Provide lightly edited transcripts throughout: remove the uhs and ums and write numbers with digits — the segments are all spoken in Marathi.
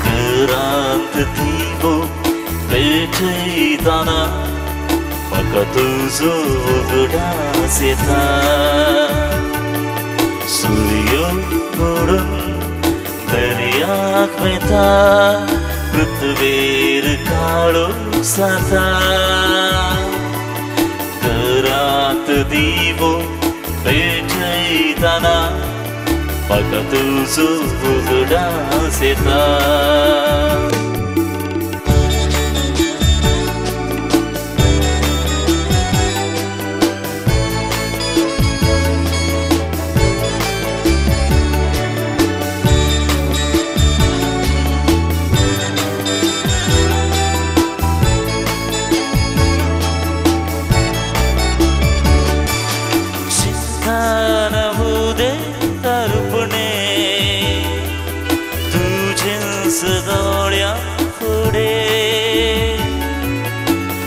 क्रान्तिको भेटैदाना मका तुझो गुडासेता सूर्य बुडून दर्याक वता पृथ्वीर काळो साता घरात दिवो भेटैदाना मका तुझो गुडासेता सदोळ्या पुढे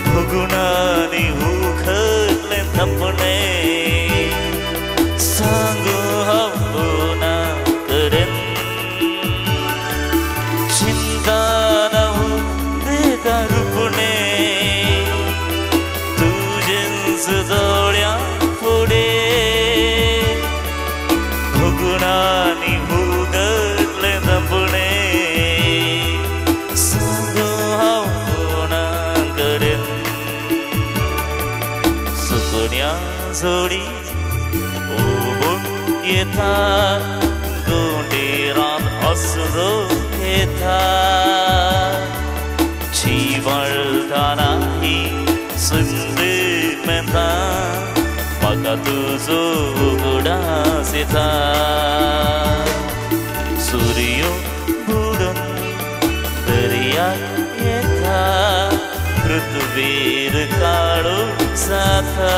भुगुणानी हुखले थपणे सांगू हवना करेन चिंता न होते दरुपणे तुझे सदोळ्या पुढे भुगुणानी हुखले थपणे जोडी ओबुन येता गोंडेरान असरो येता जीवळतानाही सुंदर मेंता मका तुझो गुडास येता सूर्य बुडून दर्याक येता पृथ्वीर काळो साता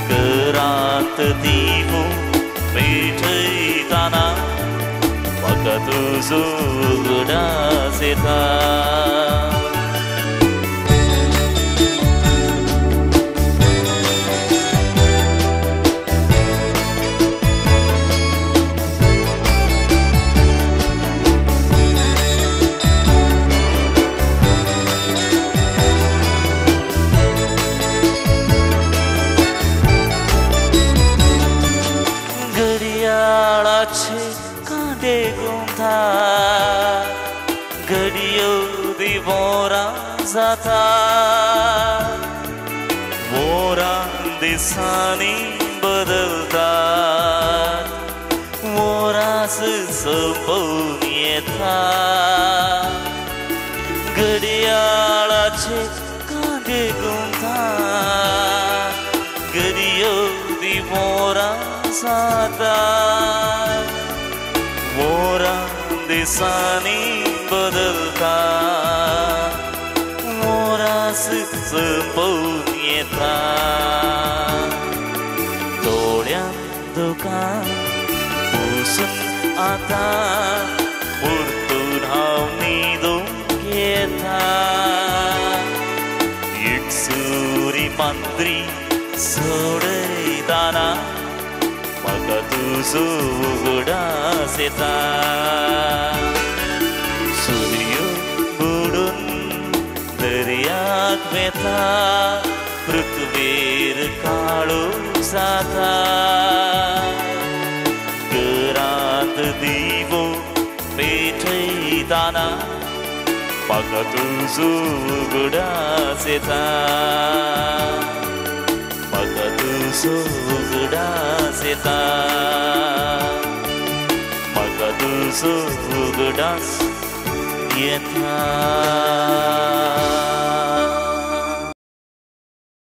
घरात दिवो भेटैदाना मका तुझो गुडासेता कांदे गुंथा घडियो दिवोरा जाता वोरा दिसानी बदलतात वोरास संपून येता घडियाळाचे कांदे गुंथा घडियो दिवोरा जाता वोरा दिसानी बदलता वोरास संपून येता डोळ्यांत दुकान पुसून आता परतून हांव न्हिदूंक येता एकसुरी मांद्री सोडयताना मका तुझो गुडास येता सूर्य बुडून दर्याक वता पृथ्वीर काळो जाता घरात दिवो भेटैदाना मका तुझो गुडास येता मका तुझो गुडास येता मका तुझो गुडास येता